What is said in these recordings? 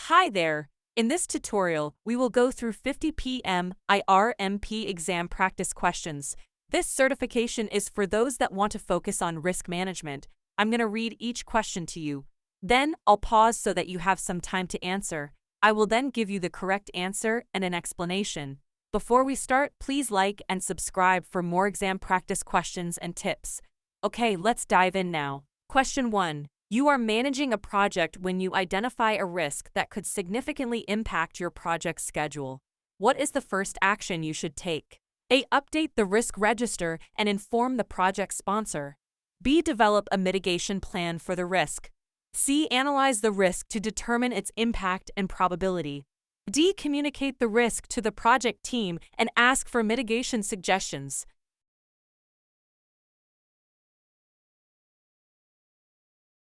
Hi there! In this tutorial, we will go through 50 PMI-RMP Exam Practice Questions. This certification is for those that want to focus on risk management. I'm going to read each question to you. Then, I'll pause so that you have some time to answer. I will then give you the correct answer and an explanation. Before we start, please like and subscribe for more exam practice questions and tips. Okay, let's dive in now. Question 1. You are managing a project when you identify a risk that could significantly impact your project's schedule. What is the first action you should take? A. Update the risk register and inform the project sponsor. B. Develop a mitigation plan for the risk. C. Analyze the risk to determine its impact and probability. D. Communicate the risk to the project team and ask for mitigation suggestions.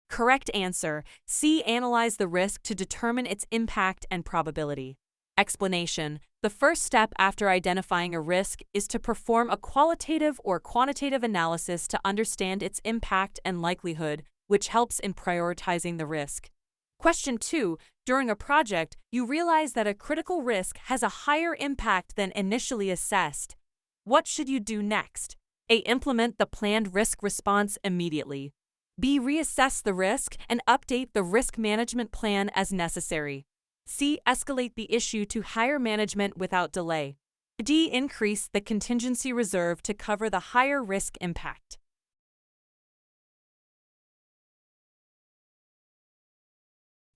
Correct answer. C. Analyze the risk to determine its impact and probability. Explanation. The first step after identifying a risk is to perform a qualitative or quantitative analysis to understand its impact and likelihood, which helps in prioritizing the risk. Question 2. During a project, you realize that a critical risk has a higher impact than initially assessed. What should you do next? A. Implement the planned risk response immediately. B. Reassess the risk and update the risk management plan as necessary. C. Escalate the issue to higher management without delay. D. Increase the contingency reserve to cover the higher risk impact.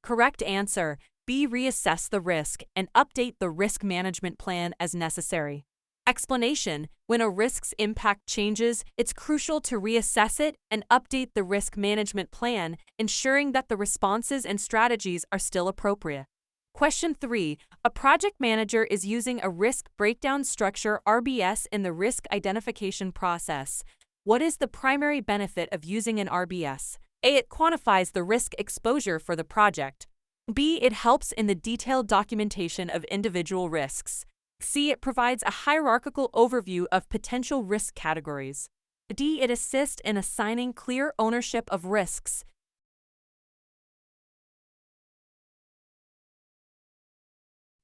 Correct answer. B. Reassess the risk and update the risk management plan as necessary. Explanation. When a risk's impact changes, it's crucial to reassess it and update the risk management plan, ensuring that the responses and strategies are still appropriate. Question 3. A project manager is using a risk breakdown structure (RBS) in the risk identification process. What is the primary benefit of using an RBS? A. It quantifies the risk exposure for the project. B. It helps in the detailed documentation of individual risks. C. It provides a hierarchical overview of potential risk categories. D. It assists in assigning clear ownership of risks.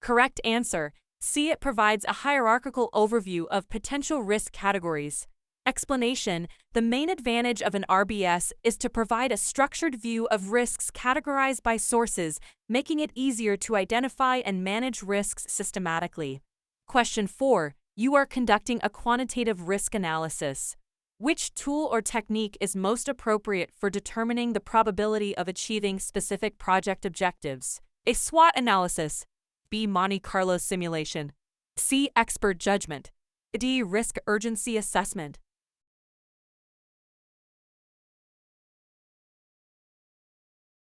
Correct answer. C. It provides a hierarchical overview of potential risk categories. Explanation. The main advantage of an RBS is to provide a structured view of risks categorized by sources, making it easier to identify and manage risks systematically. Question 4. You are conducting a quantitative risk analysis. Which tool or technique is most appropriate for determining the probability of achieving specific project objectives? A. SWOT analysis. B. Monte Carlo simulation. C. Expert judgment. D. Risk urgency assessment.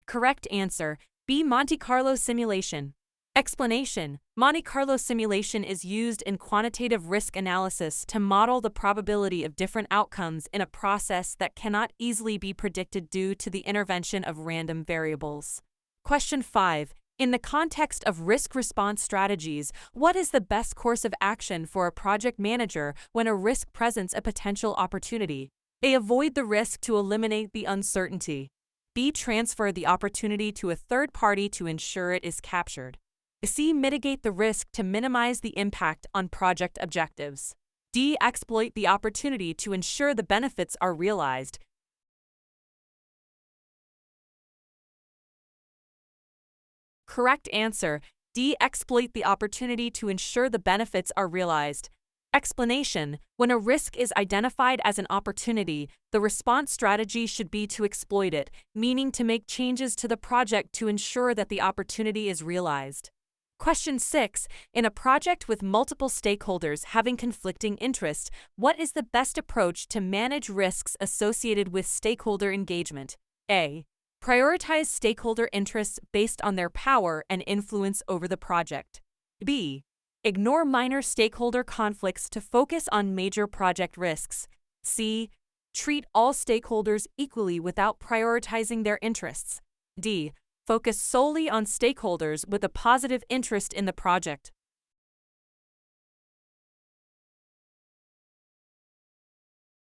Correct answer. B. Monte Carlo simulation. Explanation. Monte Carlo simulation is used in quantitative risk analysis to model the probability of different outcomes in a process that cannot easily be predicted due to the intervention of random variables. Question 5. In the context of risk response strategies, what is the best course of action for a project manager when a risk presents a potential opportunity? A. Avoid the risk to eliminate the uncertainty. B. Transfer the opportunity to a third party to ensure it is captured. C. Mitigate the risk to minimize the impact on project objectives. D. Exploit the opportunity to ensure the benefits are realized. Correct answer. D. Exploit the opportunity to ensure the benefits are realized. Explanation. When a risk is identified as an opportunity, the response strategy should be to exploit it, meaning to make changes to the project to ensure that the opportunity is realized. Question 6. In a project with multiple stakeholders having conflicting interests, what is the best approach to manage risks associated with stakeholder engagement? A. Prioritize stakeholder interests based on their power and influence over the project. B. Ignore minor stakeholder conflicts to focus on major project risks. C. Treat all stakeholders equally without prioritizing their interests. D. Focus solely on stakeholders with a positive interest in the project.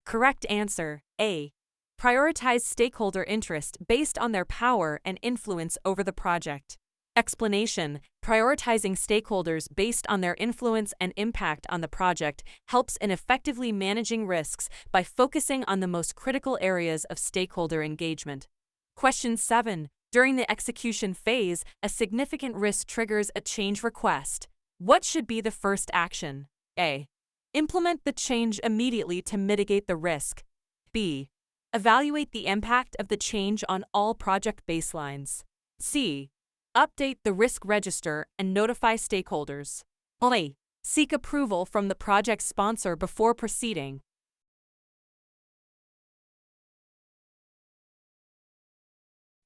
Correct answer. A. Prioritize stakeholder interest based on their power and influence over the project. Explanation: prioritizing stakeholders based on their influence and impact on the project helps in effectively managing risks by focusing on the most critical areas of stakeholder engagement. Question 7. During the execution phase, a significant risk triggers a change request. What should be the first action? A. Implement the change immediately to mitigate the risk. B. Evaluate the impact of the change on all project baselines. C. Update the risk register and notify stakeholders. A. Seek approval from the project sponsor before proceeding.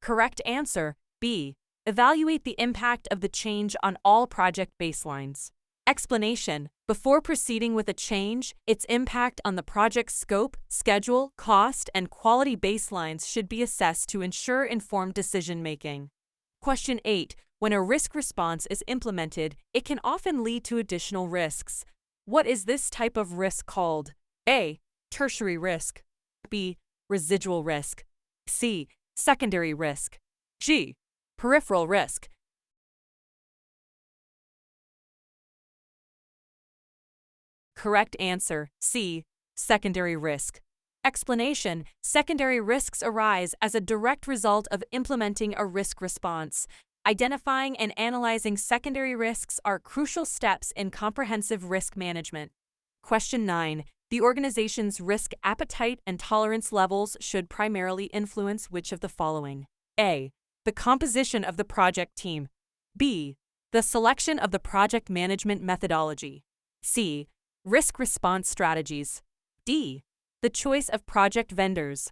Correct answer: B. Evaluate the impact of the change on all project baselines. Explanation: before proceeding with a change, its impact on the project's scope, schedule, cost, and quality baselines should be assessed to ensure informed decision-making. Question 8. When a risk response is implemented, it can often lead to additional risks. What is this type of risk called? A. Tertiary risk. B. Residual risk. C. Secondary risk. G. Peripheral risk. Correct answer: C. Secondary risk. Explanation: secondary risks arise as a direct result of implementing a risk response. Identifying and analyzing secondary risks are crucial steps in comprehensive risk management. Question 9. The organization's risk appetite and tolerance levels should primarily influence which of the following? A. The composition of the project team. B. The selection of the project management methodology. C. Risk response strategies. D. The choice of project vendors.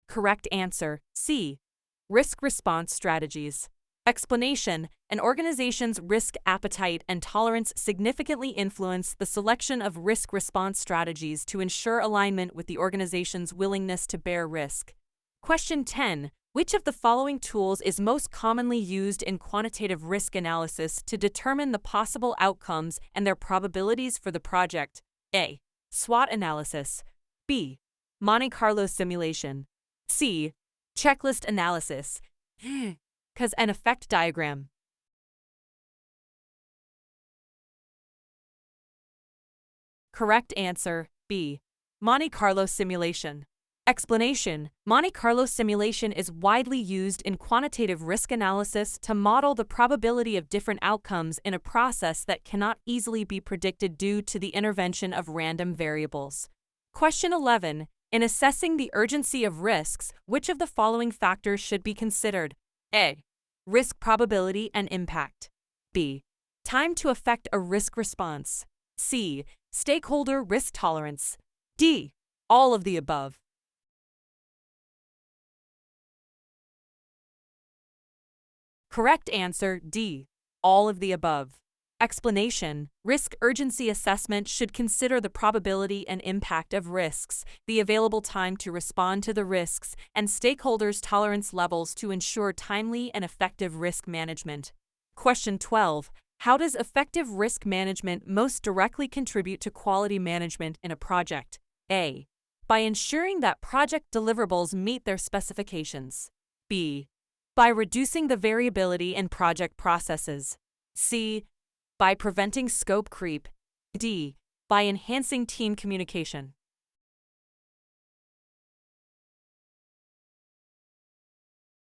Correct answer: C. Risk response strategies. Explanation: an organization's risk appetite and tolerance significantly influence the selection of risk response strategies to ensure alignment with the organization's willingness to bear risk. Question 10. Which of the following tools is most commonly used in quantitative risk analysis to determine the possible outcomes and their probabilities for the project? A. SWOT analysis. B. Monte Carlo simulation. C. Checklist analysis. Cause and effect diagram. Correct answer: B. Monte Carlo simulation. Explanation: Monte Carlo simulation is widely used in quantitative risk analysis to model the probability of different outcomes in a process that cannot easily be predicted due to the intervention of random variables. Question 11. In assessing the urgency of risks, which of the following factors should be considered? A. Risk probability and impact. B. Time to effect a risk response. C. Stakeholder risk tolerance. D. All of the above. Correct answer: D. All of the above. Explanation: risk urgency assessment should consider the probability and impact of risks, the available time to respond to the risks, and stakeholders' tolerance levels to ensure timely and effective risk management. Question 12. How does effective risk management most directly contribute to quality management in a project? A. By ensuring that project deliverables meet their specifications. B. By reducing the variability in project processes. C. By preventing scope creep. D. By enhancing team communication.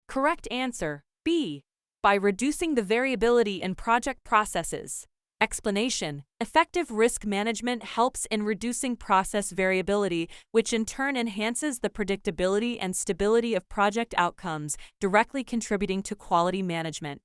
Correct answer: B. By reducing the variability in project processes. Explanation: effective risk management helps in reducing process variability, which in turn enhances the predictability and stability of project outcomes, directly contributing to quality management.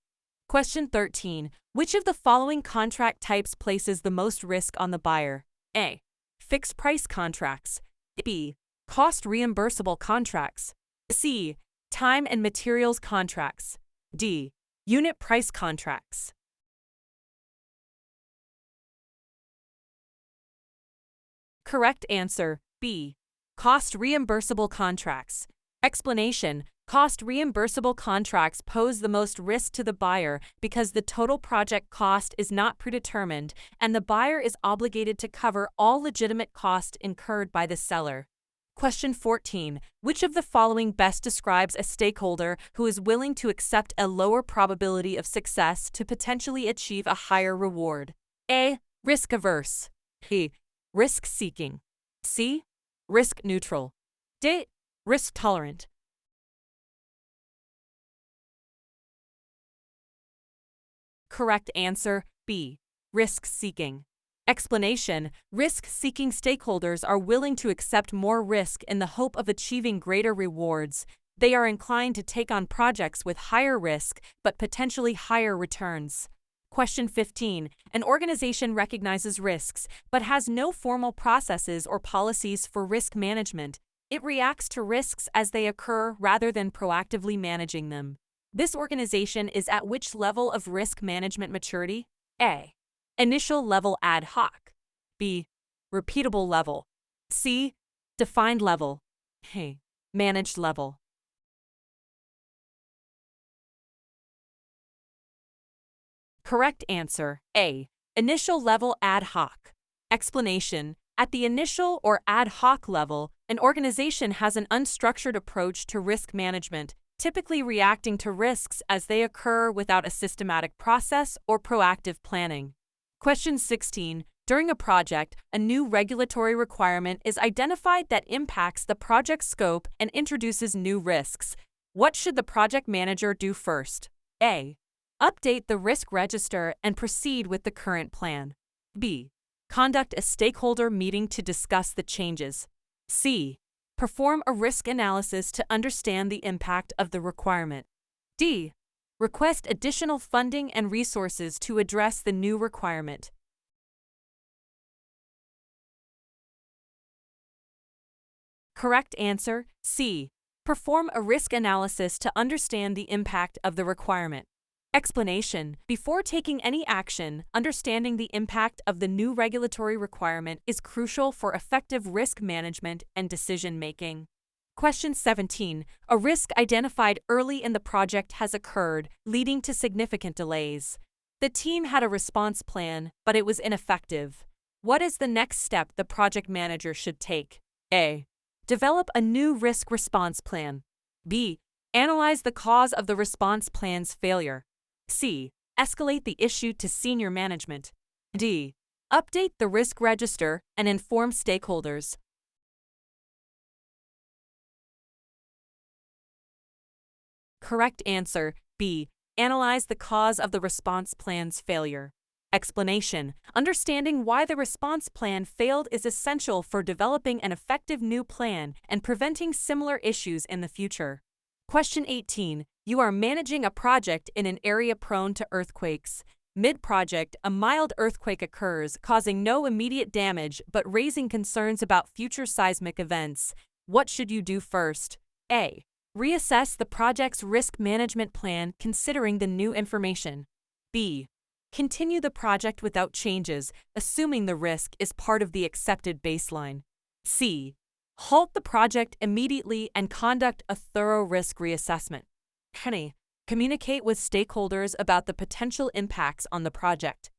Question 13. Which of the following contract types places the most risk on the buyer? A. Fixed price contracts. B. Cost reimbursable contracts. C. Time and materials contracts. D. Unit price contracts. Correct answer: B. Cost reimbursable contracts. Explanation: cost reimbursable contracts pose the most risk to the buyer because the total project cost is not predetermined and the buyer is obligated to cover all legitimate costs incurred by the seller. Question 14. Which of the following best describes a stakeholder who is willing to accept a lower probability of success to potentially achieve a higher reward? A. Risk averse. B. Risk seeking. C. Risk neutral. D. Risk tolerant. Correct answer, B. Risk seeking. Explanation: risk-seeking stakeholders are willing to accept more risk in the hope of achieving greater rewards. They are inclined to take on projects with higher risk but potentially higher returns. Question 15. An organization recognizes risks but has no formal processes or policies for risk management. It reacts to risks as they occur rather than proactively managing them. This organization is at which level of risk management maturity? A. Initial level ad hoc. B. Repeatable level. C. Defined level. D. Managed level. Correct answer, A. Initial level ad hoc. Explanation: at the initial or ad hoc level, an organization has an unstructured approach to risk management, typically reacting to risks as they occur without a systematic process or proactive planning. Question 16. During a project, a new regulatory requirement is identified that impacts the project scope and introduces new risks. What should the project manager do first? A. Update the risk register and proceed with the current plan. B. Conduct a stakeholder meeting to discuss the changes. C. Perform a risk analysis to understand the impact of the requirement. D. Request additional funding and resources to address the new requirement. Correct answer, C. Perform a risk analysis to understand the impact of the requirement. Explanation: before taking any action, understanding the impact of the new regulatory requirement is crucial for effective risk management and decision-making. Question 17. A risk identified early in the project has occurred, leading to significant delays. The team had a response plan, but it was ineffective. What is the next step the project manager should take? A. Develop a new risk response plan. B. Analyze the cause of the response plan's failure. C. Escalate the issue to senior management. D. Update the risk register and inform stakeholders. Correct answer, B. Analyze the cause of the response plan's failure. Explanation: understanding why the response plan failed is essential for developing an effective new plan and preventing similar issues in the future. Question 18. You are managing a project in an area prone to earthquakes. Mid-project, a mild earthquake occurs, causing no immediate damage but raising concerns about future seismic events. What should you do first? A. Reassess the project's risk management plan considering the new information. B. Continue the project without changes, assuming the risk is part of the accepted baseline. C. Halt the project immediately and conduct a thorough risk reassessment. D. Communicate with stakeholders about the potential impacts on the project.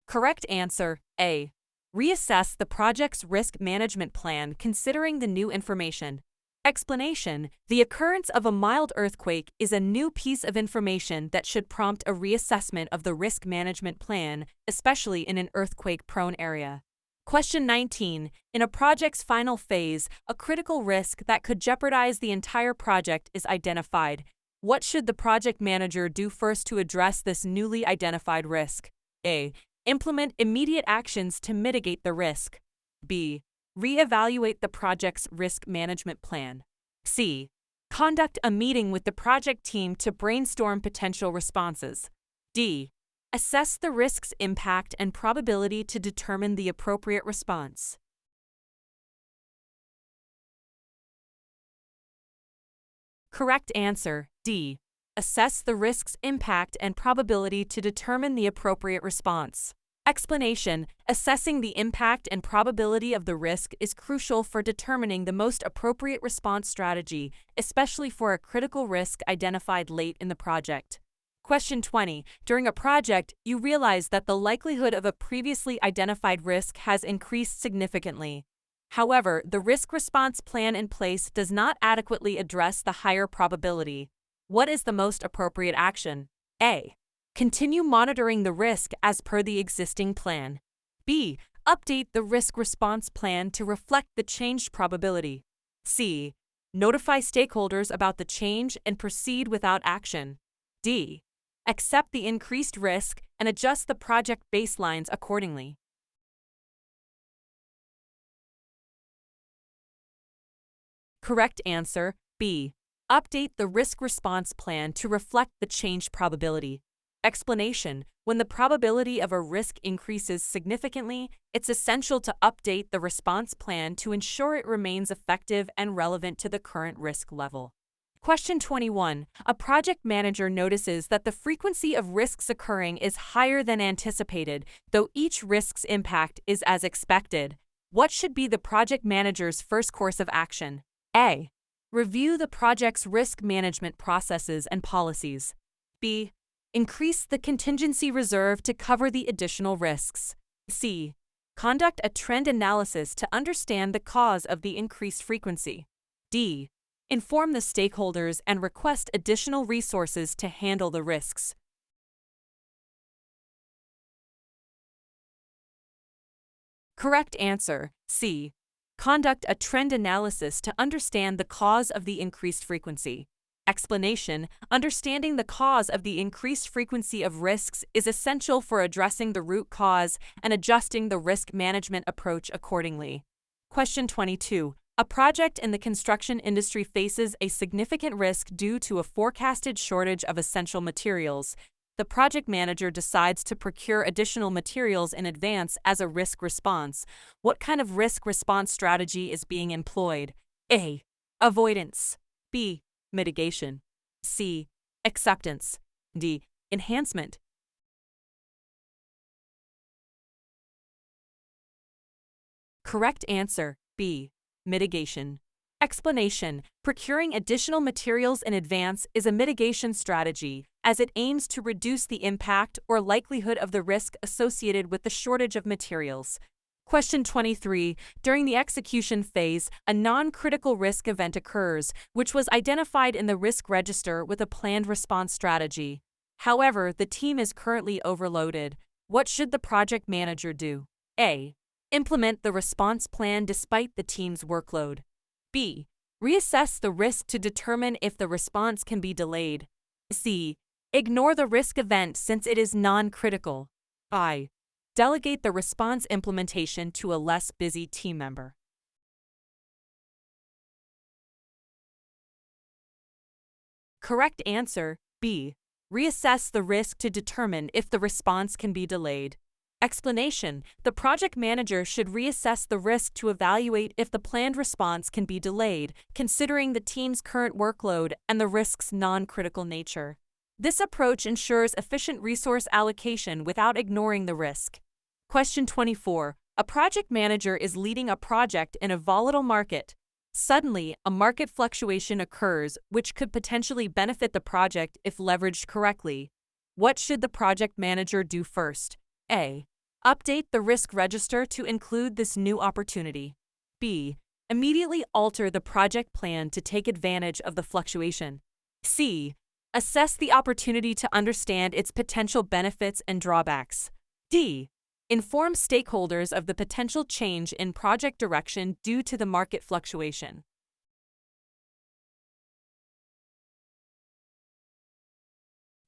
Correct answer, A. Reassess the project's risk management plan considering the new information. Explanation: the occurrence of a mild earthquake is a new piece of information that should prompt a reassessment of the risk management plan, especially in an earthquake-prone area. Question 19. In a project's final phase, a critical risk that could jeopardize the entire project is identified. What should the project manager do first to address this newly identified risk? A. Implement immediate actions to mitigate the risk. B. Reevaluate the project's risk management plan. C. Conduct a meeting with the project team to brainstorm potential responses. D. Assess the risk's impact and probability to determine the appropriate response. Correct answer, D. Assess the risk's impact and probability to determine the appropriate response. Explanation: assessing the impact and probability of the risk is crucial for determining the most appropriate response strategy, especially for a critical risk identified late in the project. Question 20. During a project, you realize that the likelihood of a previously identified risk has increased significantly. However, the risk response plan in place does not adequately address the higher probability. What is the most appropriate action? A. Continue monitoring the risk as per the existing plan. B. Update the risk response plan to reflect the changed probability. C. Notify stakeholders about the change and proceed without action. D. Accept the increased risk and adjust the project baselines accordingly. Correct answer, B. Update the risk response plan to reflect the changed probability. Explanation: when the probability of a risk increases significantly, it's essential to update the response plan to ensure it remains effective and relevant to the current risk level. Question 21. A project manager notices that the frequency of risks occurring is higher than anticipated, though each risk's impact is as expected. What should be the project manager's first course of action? A. Review the project's risk management processes and policies. B. Increase the contingency reserve to cover the additional risks. C. Conduct a trend analysis to understand the cause of the increased frequency. D. Inform the stakeholders and request additional resources to handle the risks. Correct answer, C. Conduct a trend analysis to understand the cause of the increased frequency. Explanation: understanding the cause of the increased frequency of risks is essential for addressing the root cause and adjusting the risk management approach accordingly. Question 22. A project in the construction industry faces a significant risk due to a forecasted shortage of essential materials. The project manager decides to procure additional materials in advance as a risk response. What kind of risk response strategy is being employed? A. Avoidance. B. Mitigation. C. Acceptance. D. Enhancement. Correct answer, B. Mitigation. Explanation: procuring additional materials in advance is a mitigation strategy, as it aims to reduce the impact or likelihood of the risk associated with the shortage of materials. Question 23. During the execution phase, a non-critical risk event occurs, which was identified in the risk register with a planned response strategy. However, the team is currently overloaded. What should the project manager do? A. Implement the response plan despite the team's workload. B. Reassess the risk to determine if the response can be delayed. C. Ignore the risk event since it is non-critical. I. Delegate the response implementation to a less busy team member. Correct answer, B. Reassess the risk to determine if the response can be delayed. Explanation: the project manager should reassess the risk to evaluate if the planned response can be delayed, considering the team's current workload and the risk's non-critical nature. This approach ensures efficient resource allocation without ignoring the risk. Question 24. A project manager is leading a project in a volatile market. Suddenly, a market fluctuation occurs which could potentially benefit the project if leveraged correctly. What should the project manager do first? A. Update the risk register to include this new opportunity. B. Immediately alter the project plan to take advantage of the fluctuation. C. Assess the opportunity to understand its potential benefits and drawbacks. D. Inform stakeholders of the potential change in project direction due to the market fluctuation.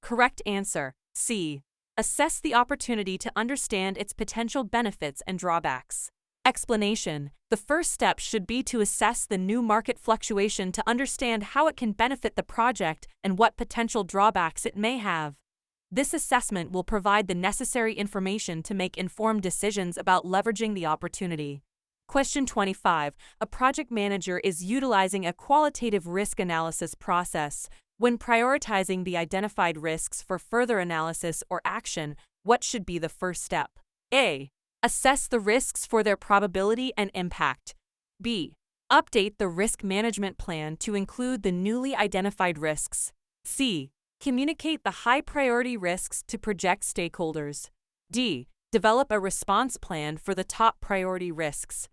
Correct answer, C. Assess the opportunity to understand its potential benefits and drawbacks. Explanation: the first step should be to assess the new market fluctuation to understand how it can benefit the project and what potential drawbacks it may have. This assessment will provide the necessary information to make informed decisions about leveraging the opportunity. Question 25. A project manager is utilizing a qualitative risk analysis process. When prioritizing the identified risks for further analysis or action, what should be the first step? A. Assess the risks for their probability and impact. B. Update the risk management plan to include the newly identified risks. C. Communicate the high-priority risks to project stakeholders. D. Develop a response plan for the top priority risks.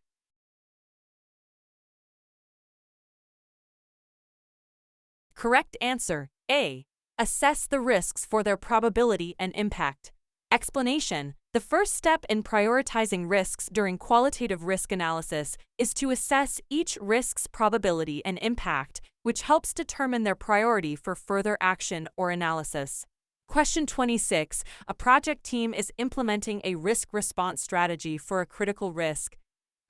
Correct answer: A. Assess the risks for their probability and impact. Explanation: the first step in prioritizing risks during qualitative risk analysis is to assess each risk's probability and impact, which helps determine their priority for further action or analysis. Question 26. A project team is implementing a risk response strategy for a critical risk.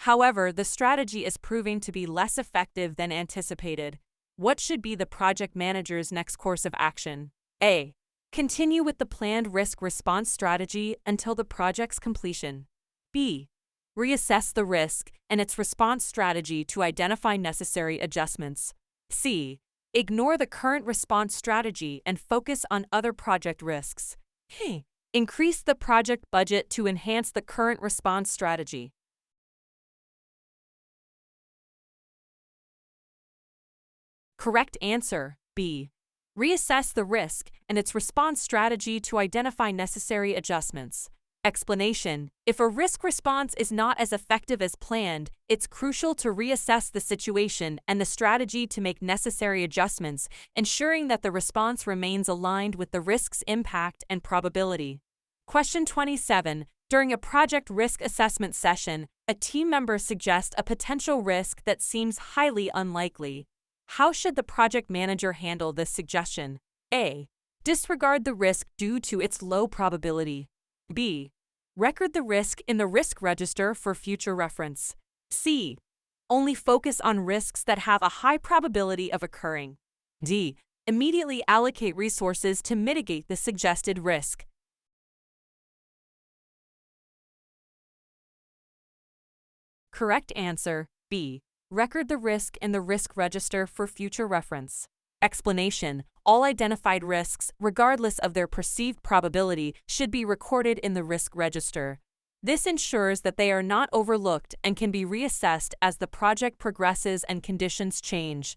However, the strategy is proving to be less effective than anticipated. What should be the project manager's next course of action? A. Continue with the planned risk response strategy until the project's completion. B. Reassess the risk and its response strategy to identify necessary adjustments. C. Ignore the current response strategy and focus on other project risks. Increase the project budget to enhance the current response strategy. Correct answer: B. Reassess the risk and its response strategy to identify necessary adjustments. Explanation: if a risk response is not as effective as planned, it's crucial to reassess the situation and the strategy to make necessary adjustments, ensuring that the response remains aligned with the risk's impact and probability. Question 27. During a project risk assessment session, a team member suggests a potential risk that seems highly unlikely. How should the project manager handle this suggestion? A. Disregard the risk due to its low probability. B. Record the risk in the risk register for future reference. C. Only focus on risks that have a high probability of occurring. D. Immediately allocate resources to mitigate the suggested risk. Correct answer: B. Record the risk in the risk register for future reference. Explanation: all identified risks, regardless of their perceived probability, should be recorded in the risk register. This ensures that they are not overlooked and can be reassessed as the project progresses and conditions change.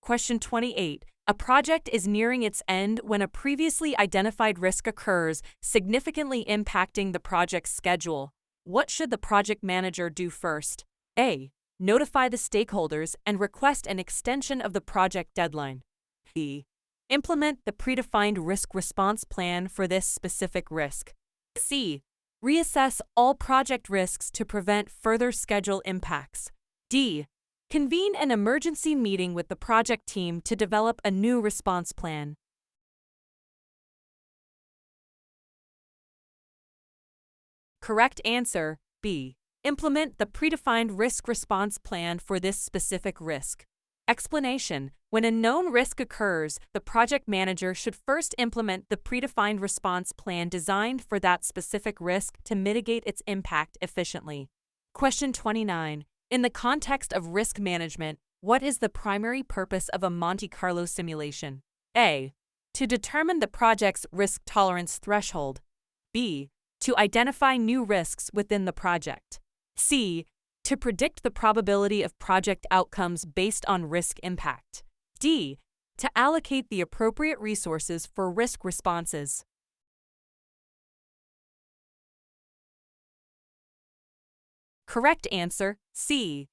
Question 28. A project is nearing its end when a previously identified risk occurs, significantly impacting the project's schedule. What should the project manager do first? A. Notify the stakeholders and request an extension of the project deadline. B. Implement the predefined risk response plan for this specific risk. C. Reassess all project risks to prevent further schedule impacts. D. Convene an emergency meeting with the project team to develop a new response plan. Correct answer: B. Implement the predefined risk response plan for this specific risk. Explanation: when a known risk occurs, the project manager should first implement the predefined response plan designed for that specific risk to mitigate its impact efficiently. Question 29. In the context of risk management, what is the primary purpose of a Monte Carlo simulation? A. To determine the project's risk tolerance threshold. B. To identify new risks within the project. C. To predict the probability of project outcomes based on risk impact. D. To allocate the appropriate resources for risk responses. Correct answer: C.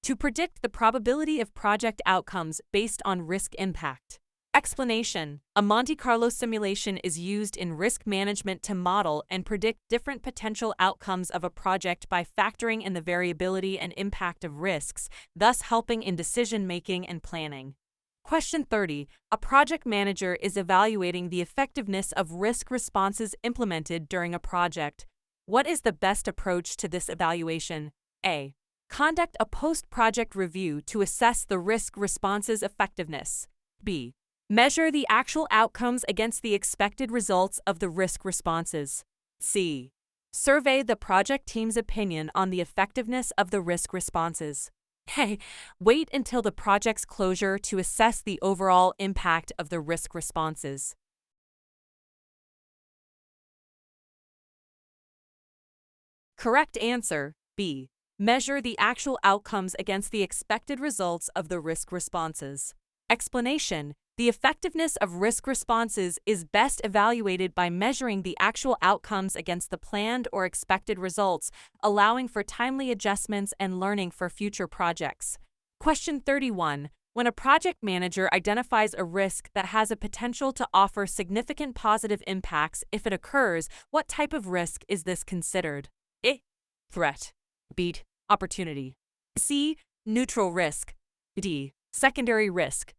To predict the probability of project outcomes based on risk impact. Explanation: a Monte Carlo simulation is used in risk management to model and predict different potential outcomes of a project by factoring in the variability and impact of risks, thus helping in decision-making and planning. Question 30. A project manager is evaluating the effectiveness of risk responses implemented during a project. What is the best approach to this evaluation? A. Conduct a post-project review to assess the risk response's effectiveness. B. Measure the actual outcomes against the expected results of the risk responses. C. Survey the project team's opinion on the effectiveness of the risk responses. Wait until the project's closure to assess the overall impact of the risk responses. Correct answer: B. Measure the actual outcomes against the expected results of the risk responses. Explanation: The effectiveness of risk responses is best evaluated by measuring the actual outcomes against the planned or expected results, allowing for timely adjustments and learning for future projects. Question 31. When a project manager identifies a risk that has a potential to offer significant positive impacts if it occurs, what type of risk is this considered? A. Threat. B. Opportunity. C. Neutral risk. D. Secondary risk.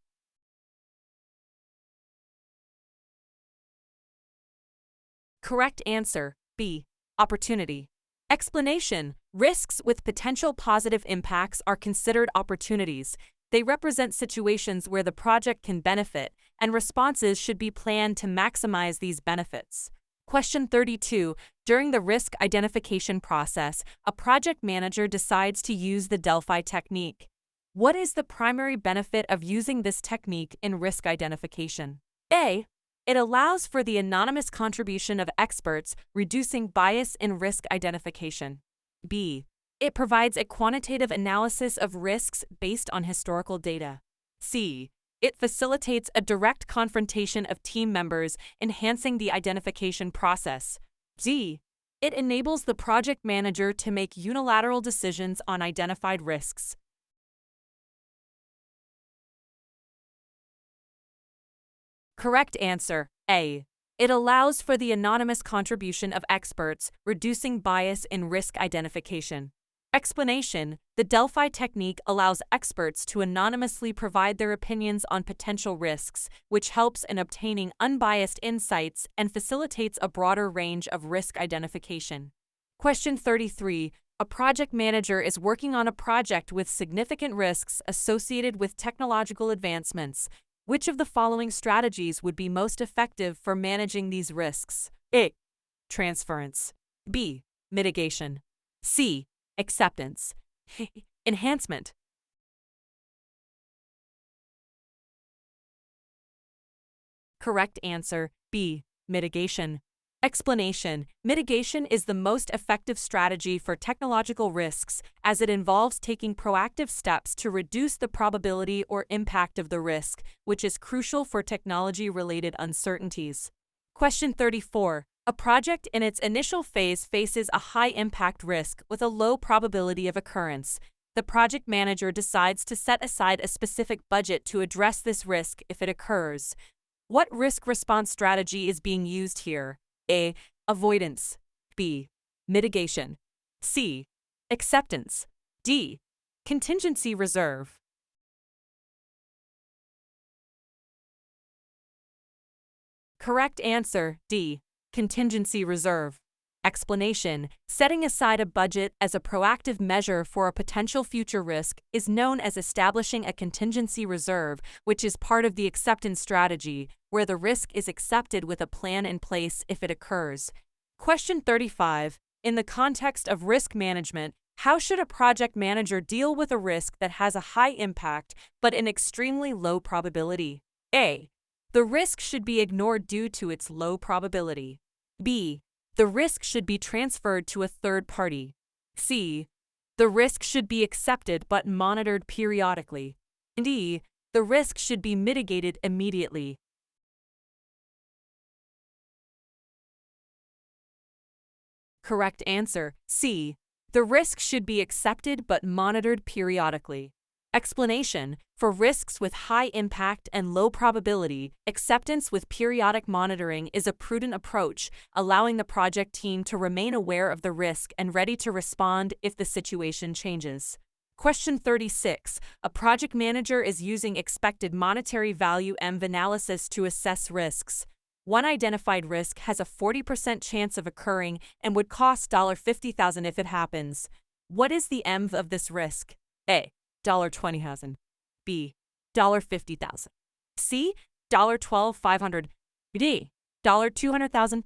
Correct answer, B. Opportunity. Explanation. Risks with potential positive impacts are considered opportunities. They represent situations where the project can benefit, and responses should be planned to maximize these benefits. Question 32. During the risk identification process, a project manager decides to use the Delphi technique. What is the primary benefit of using this technique in risk identification? A. It allows for the anonymous contribution of experts, reducing bias in risk identification. B. It provides a quantitative analysis of risks based on historical data. C. It facilitates a direct confrontation of team members, enhancing the identification process. D. It enables the project manager to make unilateral decisions on identified risks. Correct answer, A. It allows for the anonymous contribution of experts, reducing bias in risk identification. Explanation. The Delphi technique allows experts to anonymously provide their opinions on potential risks, which helps in obtaining unbiased insights and facilitates a broader range of risk identification. Question 33. A project manager is working on a project with significant risks associated with technological advancements. Which of the following strategies would be most effective for managing these risks? A. Transference. B. Mitigation. C. Acceptance. Enhancement. Correct answer, B. Mitigation. Explanation. Mitigation is the most effective strategy for technological risks as it involves taking proactive steps to reduce the probability or impact of the risk, which is crucial for technology-related uncertainties. Question 34. A project in its initial phase faces a high-impact risk with a low probability of occurrence. The project manager decides to set aside a specific budget to address this risk if it occurs. What risk response strategy is being used here? A. Avoidance. B. Mitigation. C. Acceptance. D. Contingency reserve. Correct answer, D. Contingency reserve. Explanation. Setting aside a budget as a proactive measure for a potential future risk is known as establishing a contingency reserve, which is part of the acceptance strategy, where the risk is accepted with a plan in place if it occurs. Question 35. In the context of risk management, how should a project manager deal with a risk that has a high impact but an extremely low probability? A. The risk should be ignored due to its low probability. B. The risk should be transferred to a third party. C. The risk should be accepted but monitored periodically. D. The risk should be mitigated immediately. Correct answer, C. The risk should be accepted but monitored periodically. Explanation. For risks with high impact and low probability, acceptance with periodic monitoring is a prudent approach, allowing the project team to remain aware of the risk and ready to respond if the situation changes. Question 36. A project manager is using expected monetary value EMV analysis to assess risks. One identified risk has a 40% chance of occurring and would cost $50,000 if it happens. What is the EMV of this risk? A. $20,000. B. $50,000. C. $12,500. D. $200,000.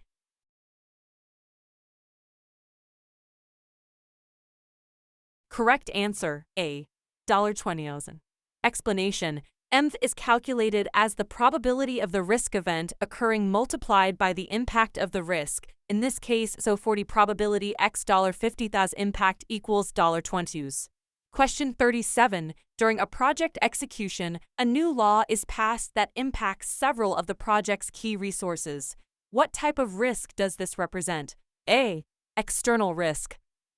Correct answer, A. $20,000. Explanation. EMV is calculated as the probability of the risk event occurring multiplied by the impact of the risk. In this case, so 40 probability x $50,000 impact equals $20,000. Question 37. During a project execution, a new law is passed that impacts several of the project's key resources. What type of risk does this represent? A. External risk.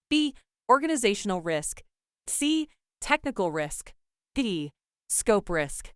B. Organizational risk. C. Technical risk. D. Scope risk.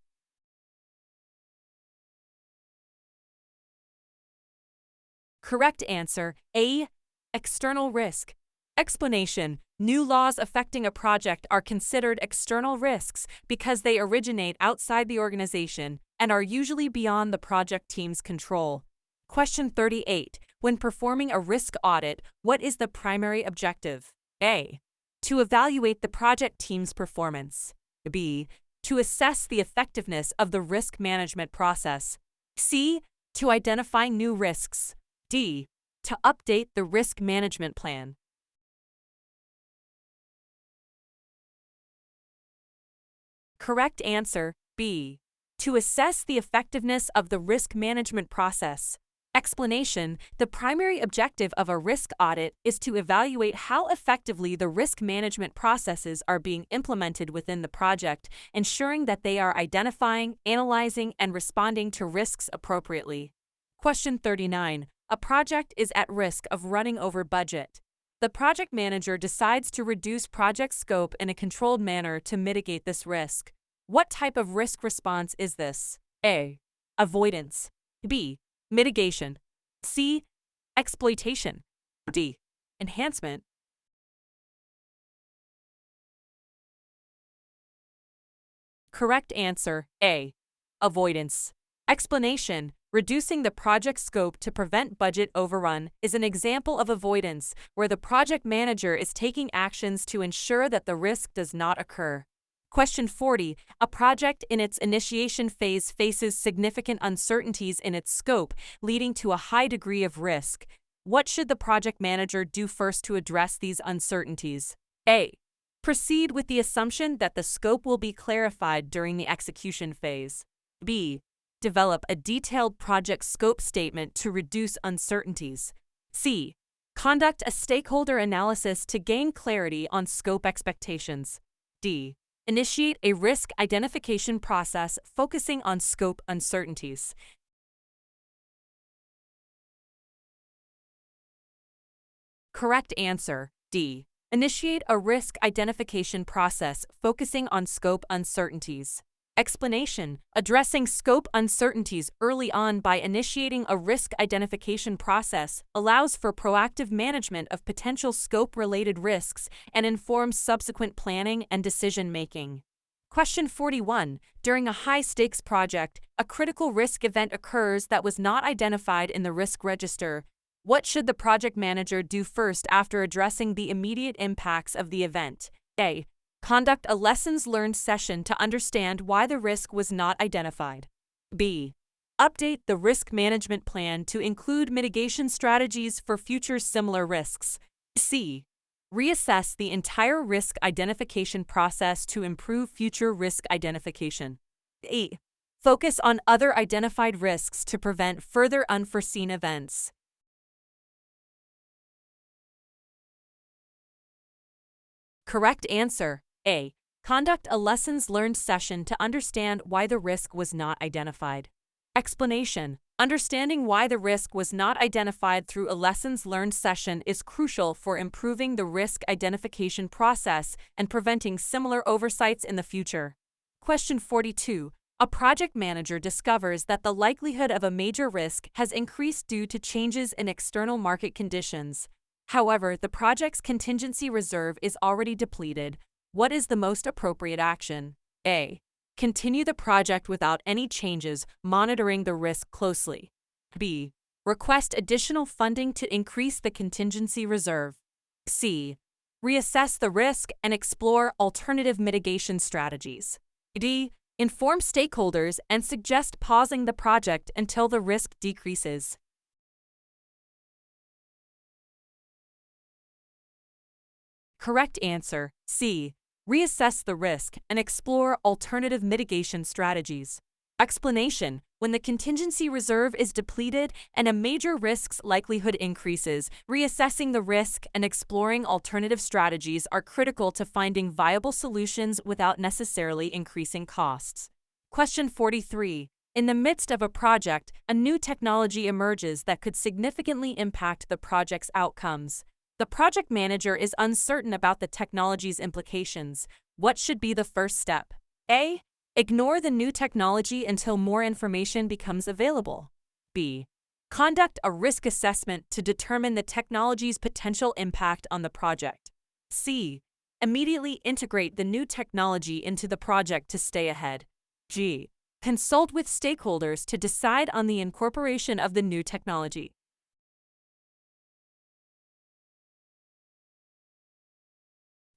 Correct answer A. External risk. Explanation: new laws affecting a project are considered external risks because they originate outside the organization and are usually beyond the project team's control. Question 38. When performing a risk audit, what is the primary objective? A. To evaluate the project team's performance. B. To assess the effectiveness of the risk management process. C. To identify new risks. D. To update the risk management plan. Correct answer, B. To assess the effectiveness of the risk management process. Explanation: the primary objective of a risk audit is to evaluate how effectively the risk management processes are being implemented within the project, ensuring that they are identifying, analyzing, and responding to risks appropriately. Question 39. A project is at risk of running over budget. The project manager decides to reduce project scope in a controlled manner to mitigate this risk. What type of risk response is this? A. Avoidance. B. Mitigation. C. Exploitation. D. Enhancement. Correct answer A. Avoidance. Explanation: reducing the project scope to prevent budget overrun is an example of avoidance, where the project manager is taking actions to ensure that the risk does not occur. Question 40. A project in its initiation phase faces significant uncertainties in its scope, leading to a high degree of risk. What should the project manager do first to address these uncertainties? A. Proceed with the assumption that the scope will be clarified during the execution phase. B. Develop a detailed project scope statement to reduce uncertainties. C. Conduct a stakeholder analysis to gain clarity on scope expectations. D. Initiate a risk identification process focusing on scope uncertainties. Correct answer, D. Initiate a risk identification process focusing on scope uncertainties. Explanation: addressing scope uncertainties early on by initiating a risk identification process allows for proactive management of potential scope-related risks and informs subsequent planning and decision-making. Question 41. During a high-stakes project, a critical risk event occurs that was not identified in the risk register. What should the project manager do first after addressing the immediate impacts of the event? A. Conduct a lessons learned session to understand why the risk was not identified. B. Update the risk management plan to include mitigation strategies for future similar risks. C. Reassess the entire risk identification process to improve future risk identification. E. Focus on other identified risks to prevent further unforeseen events. Correct answer, A. Conduct a lessons learned session to understand why the risk was not identified. Explanation: understanding why the risk was not identified through a lessons learned session is crucial for improving the risk identification process and preventing similar oversights in the future. Question 42. A project manager discovers that the likelihood of a major risk has increased due to changes in external market conditions. However, the project's contingency reserve is already depleted. What is the most appropriate action? A. Continue the project without any changes, monitoring the risk closely. B. Request additional funding to increase the contingency reserve. C. Reassess the risk and explore alternative mitigation strategies. D. Inform stakeholders and suggest pausing the project until the risk decreases. Correct answer, C. Reassess the risk and explore alternative mitigation strategies. Explanation: when the contingency reserve is depleted and a major risk's likelihood increases, reassessing the risk and exploring alternative strategies are critical to finding viable solutions without necessarily increasing costs. Question 43. In the midst of a project, a new technology emerges that could significantly impact the project's outcomes. The project manager is uncertain about the technology's implications. What should be the first step? A. Ignore the new technology until more information becomes available. B. Conduct a risk assessment to determine the technology's potential impact on the project. C. Immediately integrate the new technology into the project to stay ahead. G. Consult with stakeholders to decide on the incorporation of the new technology.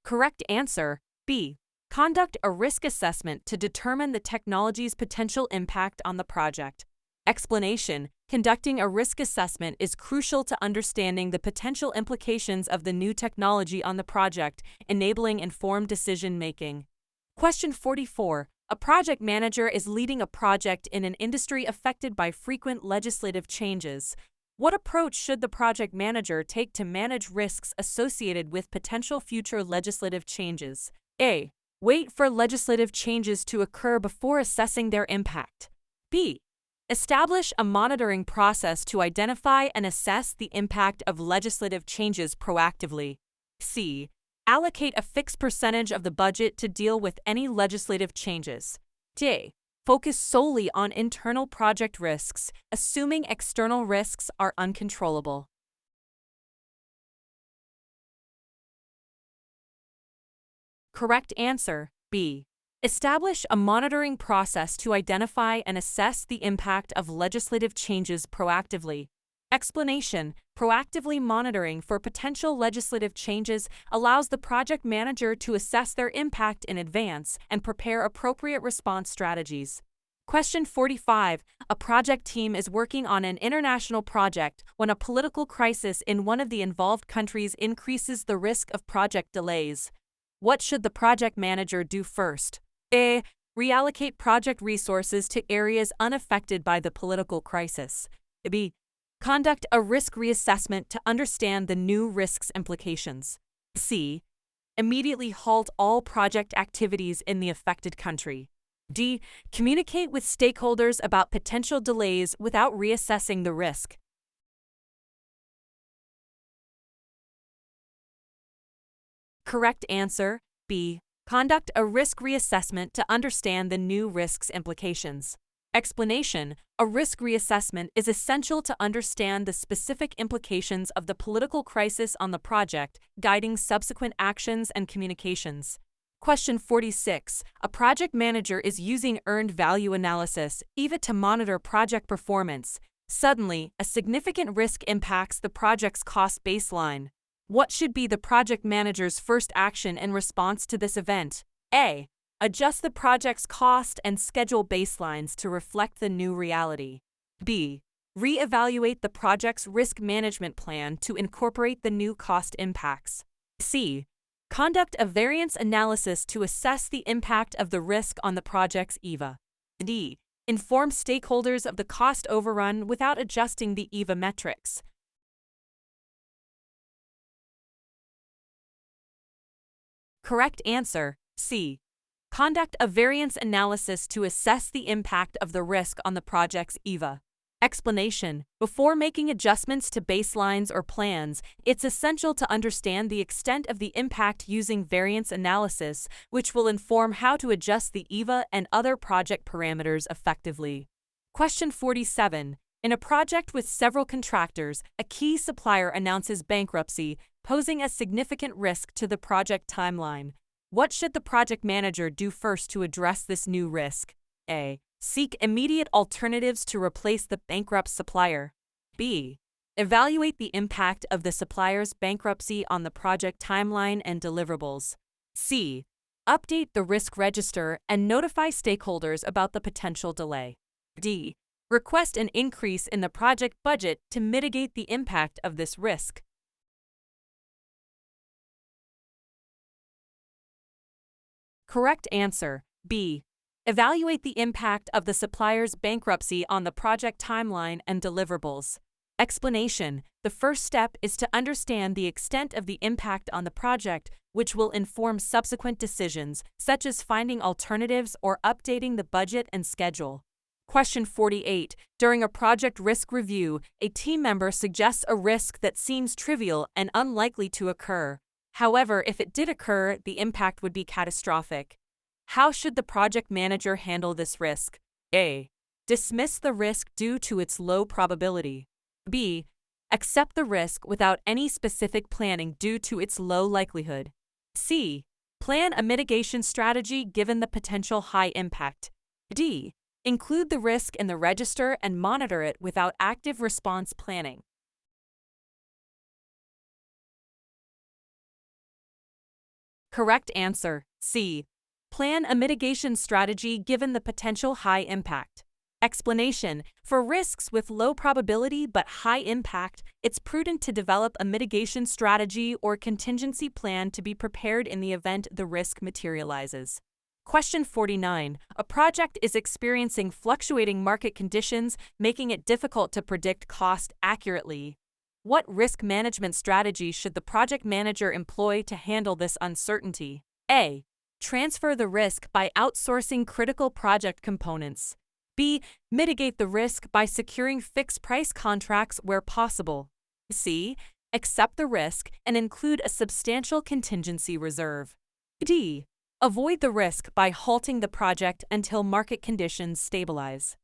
Correct answer, B. Conduct a risk assessment to determine the technology's potential impact on the project. Explanation: conducting a risk assessment is crucial to understanding the potential implications of the new technology on the project, enabling informed decision-making. Question 44. A project manager is leading a project in an industry affected by frequent legislative changes. What approach should the project manager take to manage risks associated with potential future legislative changes? A. Wait for legislative changes to occur before assessing their impact. B. Establish a monitoring process to identify and assess the impact of legislative changes proactively. C. Allocate a fixed percentage of the budget to deal with any legislative changes. D. Focus solely on internal project risks, assuming external risks are uncontrollable. Correct answer, B. Establish a monitoring process to identify and assess the impact of legislative changes proactively. Explanation: proactively monitoring for potential legislative changes allows the project manager to assess their impact in advance and prepare appropriate response strategies. Question 45. A project team is working on an international project when a political crisis in one of the involved countries increases the risk of project delays. What should the project manager do first? A. Reallocate project resources to areas unaffected by the political crisis. B. Conduct a risk reassessment to understand the new risk's implications. C. Immediately halt all project activities in the affected country. D. Communicate with stakeholders about potential delays without reassessing the risk. Correct answer, B. Conduct a risk reassessment to understand the new risk's implications. Explanation: a risk reassessment is essential to understand the specific implications of the political crisis on the project, guiding subsequent actions and communications. Question 46. A project manager is using earned value analysis, EVA, to monitor project performance. Suddenly, a significant risk impacts the project's cost baseline. What should be the project manager's first action in response to this event? A. Adjust the project's cost and schedule baselines to reflect the new reality. B. Re-evaluate the project's risk management plan to incorporate the new cost impacts. C. Conduct a variance analysis to assess the impact of the risk on the project's EVA. D. Inform stakeholders of the cost overrun without adjusting the EVA metrics. Correct answer, C. Conduct a variance analysis to assess the impact of the risk on the project's EVA. Explanation: before making adjustments to baselines or plans, it's essential to understand the extent of the impact using variance analysis, which will inform how to adjust the EVA and other project parameters effectively. Question 47. In a project with several contractors, a key supplier announces bankruptcy, posing a significant risk to the project timeline. What should the project manager do first to address this new risk? A. Seek immediate alternatives to replace the bankrupt supplier. B. Evaluate the impact of the supplier's bankruptcy on the project timeline and deliverables. C. Update the risk register and notify stakeholders about the potential delay. D. Request an increase in the project budget to mitigate the impact of this risk. Correct answer, B. Evaluate the impact of the supplier's bankruptcy on the project timeline and deliverables. Explanation. The first step is to understand the extent of the impact on the project, which will inform subsequent decisions, such as finding alternatives or updating the budget and schedule. Question 48. During a project risk review, a team member suggests a risk that seems trivial and unlikely to occur. However, if it did occur, the impact would be catastrophic. How should the project manager handle this risk? A. Dismiss the risk due to its low probability. B. Accept the risk without any specific planning due to its low likelihood. C. Plan a mitigation strategy given the potential high impact. D. Include the risk in the register and monitor it without active response planning. Correct answer, C. Plan a mitigation strategy given the potential high impact. Explanation. For risks with low probability but high impact, it's prudent to develop a mitigation strategy or contingency plan to be prepared in the event the risk materializes. Question 49. A project is experiencing fluctuating market conditions, making it difficult to predict cost accurately. What risk management strategy should the project manager employ to handle this uncertainty? A. Transfer the risk by outsourcing critical project components. B. Mitigate the risk by securing fixed-price contracts where possible. C. Accept the risk and include a substantial contingency reserve. D. Avoid the risk by halting the project until market conditions stabilize.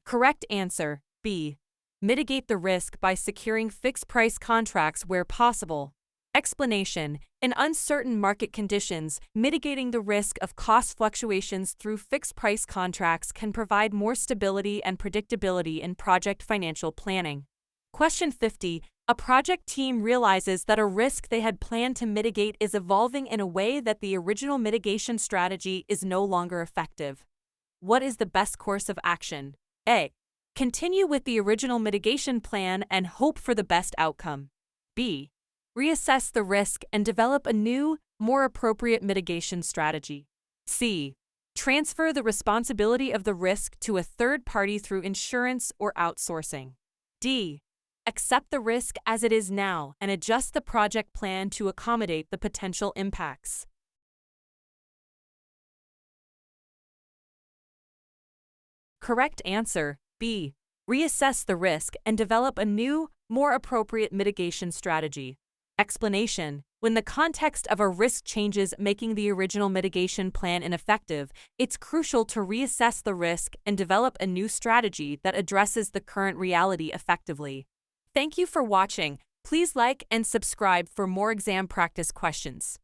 Correct answer, B. Mitigate the risk by securing fixed-price contracts where possible. Explanation. In uncertain market conditions, mitigating the risk of cost fluctuations through fixed-price contracts can provide more stability and predictability in project financial planning. Question 50. A project team realizes that a risk they had planned to mitigate is evolving in a way that the original mitigation strategy is no longer effective. What is the best course of action? A. Continue with the original mitigation plan and hope for the best outcome. B. Reassess the risk and develop a new, more appropriate mitigation strategy. C. Transfer the responsibility of the risk to a third party through insurance or outsourcing. D. Accept the risk as it is now and adjust the project plan to accommodate the potential impacts. Correct answer, B. Reassess the risk and develop a new, more appropriate mitigation strategy. Explanation. When the context of a risk changes, making the original mitigation plan ineffective, it's crucial to reassess the risk and develop a new strategy that addresses the current reality effectively. Thank you for watching. Please like and subscribe for more exam practice questions.